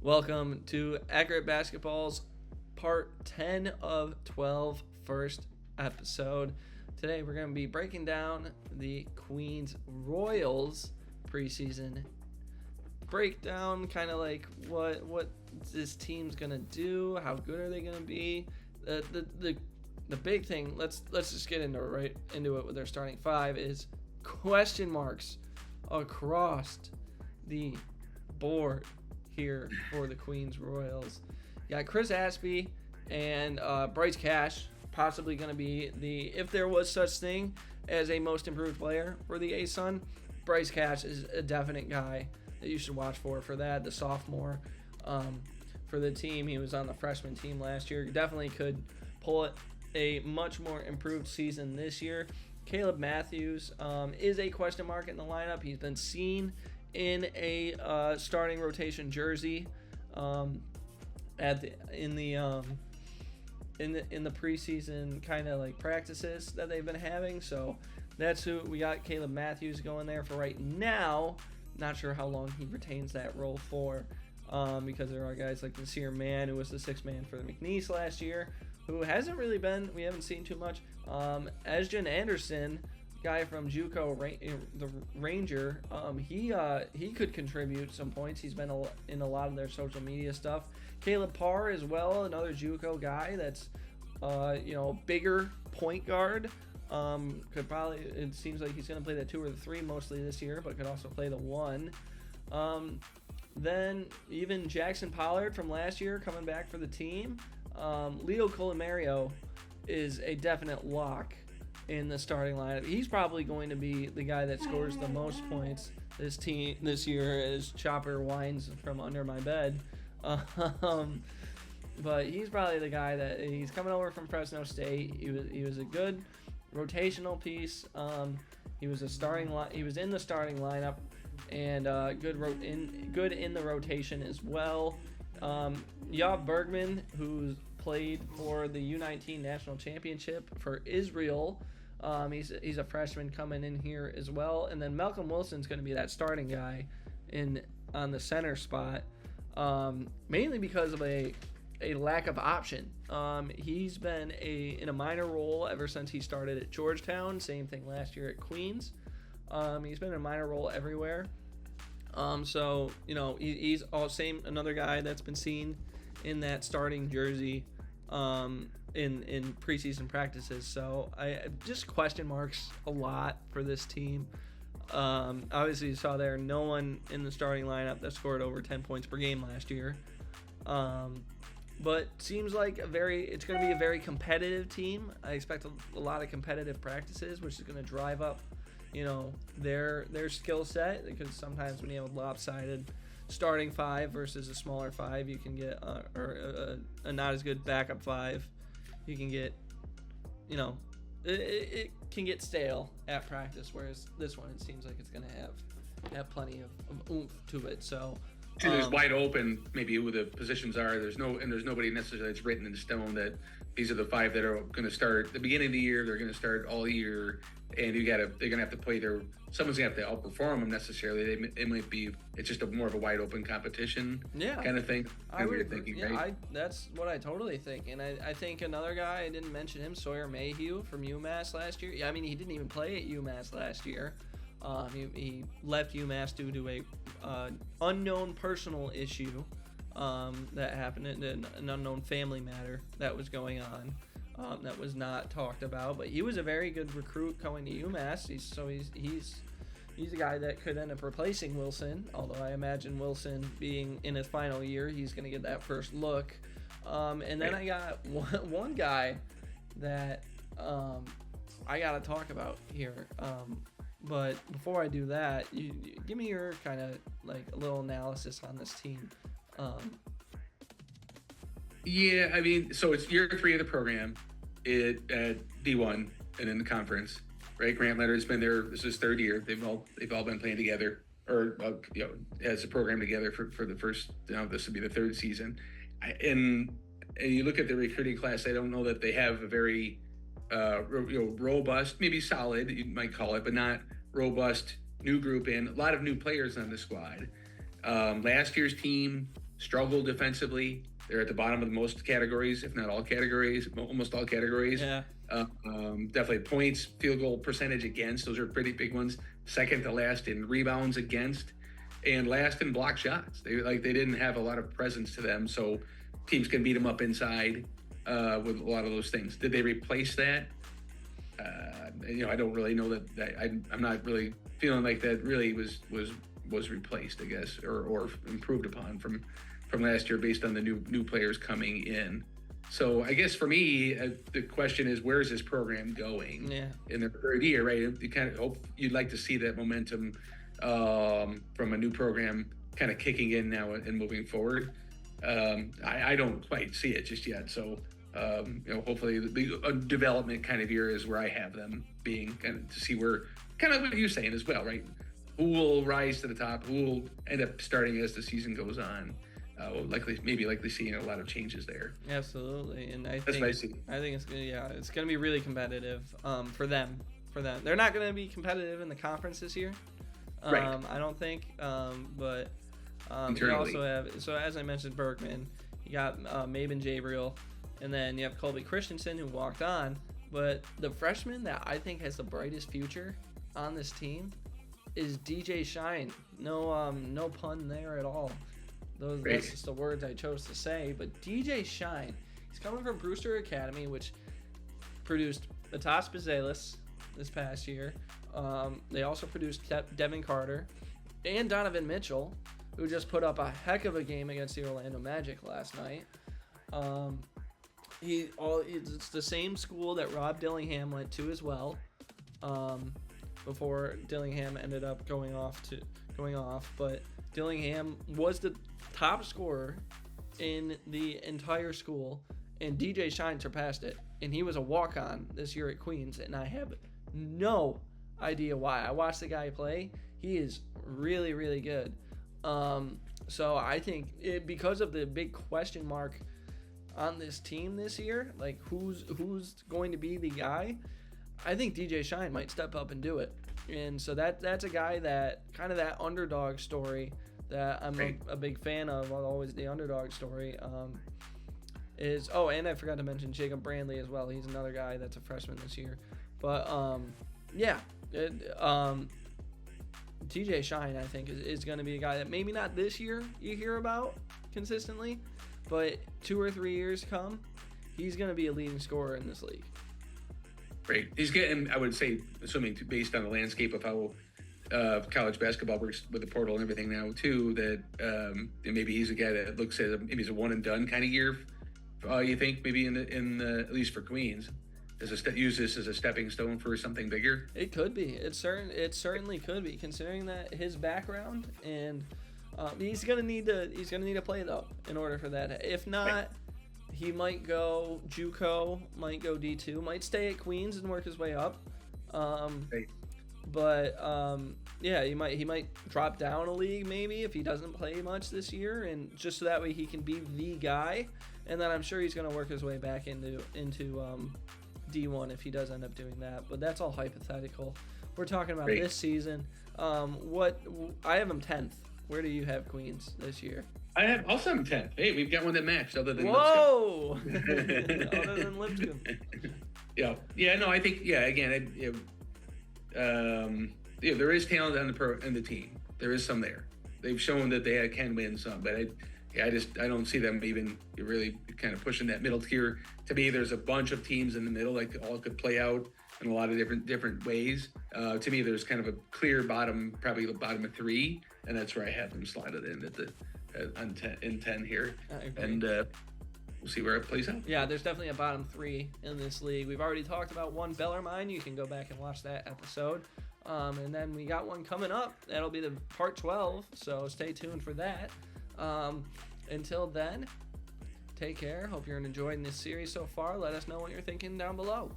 Welcome to Acker Basketball's part 10 of 12 first episode. Today we're going to be breaking down the Queens Royals preseason breakdown, kind of like what this team's going to do, how good are they going to be. The big thing, let's just get into it with their starting five, is question marks across the board here for the Queens Royals. You got Chris Aspie and Bryce Cash possibly going to be if there was such thing as a most improved player for the A-Sun, Bryce Cash is a definite guy that you should watch for that. The sophomore for the team. He was on the freshman team last year. Definitely could pull it a much more improved season this year. Caleb Matthews is a question mark in the lineup. He's been seen in a starting rotation jersey in the preseason kind of like practices that they've been having. So that's who we got. Caleb Matthews going there for right now. Not sure how long he retains that role for, because there are guys like Nasir Mann, who was the sixth man for the McNeese last year, who hasn't really been, we haven't seen too much. Esjan Anderson, guy from JUCO, the Ranger, he could contribute some points. He's been in a lot of their social media stuff. Caleb Parr as well, another JUCO guy that's bigger point guard. Could probably, it seems like he's going to play the 2 or the 3 mostly this year, but could also play the 1. Then even Jackson Pollard from last year coming back for the team. Leo Colomario is a definite lock in the starting lineup. He's probably going to be the guy that scores the most points this year, as Chopper whines from under my bed. But he's probably the guy that he's coming over from Fresno State. He was a good rotational piece. He was he was in the starting lineup, and good in the rotation as well. Yav Bergman, who's played for the U19 national championship for Israel. He's a freshman coming in here as well. And then Malcolm Wilson's going to be that starting guy on the center spot, mainly because of a lack of option. He's been in a minor role ever since he started at Georgetown. Same thing last year at Queens. He's been in a minor role everywhere. So he's another guy that's been seen in that starting jersey in preseason practices. So I just question marks a lot for this team. Obviously you saw there no one in the starting lineup that scored over 10 points per game last year. But seems like it's going to be a very competitive team. I expect a lot of competitive practices, which is going to drive up their skill set, because sometimes when you have a lopsided starting 5 versus a smaller 5, you can get a not as good backup 5. You can get it can get stale at practice, whereas this one, it seems like it's going to have plenty of oomph to it. So there's wide open maybe who the positions are. There's nobody necessarily that's written in stone that these are the 5 that are going to start at the beginning of the year. They're going to start all year, and they're going to have to play someone's going to have to outperform them necessarily. It's just more of a wide open competition, kind of thing. Right? That's what I totally think. And I think another guy, I didn't mention him, Sawyer Mayhew from UMass last year. Yeah, I mean, he didn't even play at UMass last year. He left UMass due to a unknown personal issue that happened, in an unknown family matter that was going on, that was not talked about. But he was a very good recruit going to UMass. He's a guy that could end up replacing Wilson. Although I imagine Wilson being in his final year, he's going to get that first look. And then I got one guy that I got to talk about here. But before I do that, you give me your kind of like a little analysis on this team. Yeah, I mean, so it's year 3 of the program at D1 and in the conference, right? Grant Leonard's been there. This is 3rd year. They've all been playing together, or as a program together for the first. This would be the 3rd season. And you look at the recruiting class. I don't know that they have a very robust, maybe solid, you might call it, but not robust new group, and a lot of new players on the squad. Last year's team struggle defensively. They're at the bottom of most categories, if not all categories, almost all categories. Yeah. Definitely points, field goal percentage against. Those are pretty big ones. Second to last in rebounds against, and last in block shots. They didn't have a lot of presence to them, so teams can beat them up inside with a lot of those things. Did they replace that? I don't really know that. I'm not really feeling like that really was replaced, I guess, or improved upon from last year based on the new players coming in. So I guess for me, the question is, where is this program going in their third year, right? You kind of hope you'd like to see that momentum from a new program kind of kicking in now and moving forward. I don't quite see it just yet. So, hopefully the development kind of year is where I have them being, kind of to see where, kind of what you're saying as well, right? Who will rise to the top? Who will end up starting as the season goes on? We'll likely seeing a lot of changes there. Absolutely, and I That's think what I see. it's gonna be really competitive for them. They're not gonna be competitive in the conference this year. Right. I don't think. But you Internally. also have, so as I mentioned, Bergman. You got Mabin Jabriel, and then you have Colby Christensen, who walked on. But the freshman that I think has the brightest future on this team is DJ Shine. No pun there at all. That's just the words I chose to say. But DJ Shine, he's coming from Brewster Academy, which produced Matas Bezelis this past year. They also produced Devin Carter and Donovan Mitchell, who just put up a heck of a game against the Orlando Magic last night. It's the same school that Rob Dillingham went to as well. Before Dillingham ended up going off, but Dillingham was the top scorer in the entire school, and DJ Shine surpassed it, and he was a walk-on this year at Queens, and I have no idea why. I watched the guy play. He is really, really good. So I think because of the big question mark on this team this year, like who's going to be the guy, I think DJ Shine might step up and do it. And so that's a guy that kind of that underdog story that I'm a big fan of, always the underdog story, and I forgot to mention Jacob Brandley as well. He's another guy that's a freshman this year. But, TJ Shine, I think, is going to be a guy that maybe not this year you hear about consistently, but 2 or 3 years come, he's going to be a leading scorer in this league. Great. He's getting, I would say, assuming based on the landscape of how college basketball works with the portal and everything now too, that maybe he's a guy that looks at maybe it's a one and done kind of year. You think maybe in the at least for Queens, use this as a stepping stone for something bigger? It could be. It certainly could be, considering that his background, and he's gonna need to play though in order for that. If not, he might go JUCO, might go D2, might stay at Queens and work his way up. But he might drop down a league maybe if he doesn't play much this year, and just so that way he can be the guy. And then I'm sure he's gonna work his way back into D1 if he does end up doing that. But that's all hypothetical. We're talking about this season. I have him 10th. Where do you have Queens this year? I have also 10th. Hey, we've got one that matched other than Whoa! Other than Lipscomb. Yeah. No, I think again, there is talent on the team. There is some there. They've shown that they can win some, but I don't see them even really kind of pushing that middle tier. To me, there's a bunch of teams in the middle that all could play out in a lot of different ways. To me, there's kind of a clear bottom, probably the bottom of 3, and that's where I have them slotted in in 10 here. And we'll see where it plays out. Yeah, there's definitely a bottom 3 in this league. We've already talked about one Bellarmine. You can go back and watch that episode. And then we got one coming up. That'll be the part 12, so stay tuned for that. Until then, take care. Hope you're enjoying this series so far. Let us know what you're thinking down below.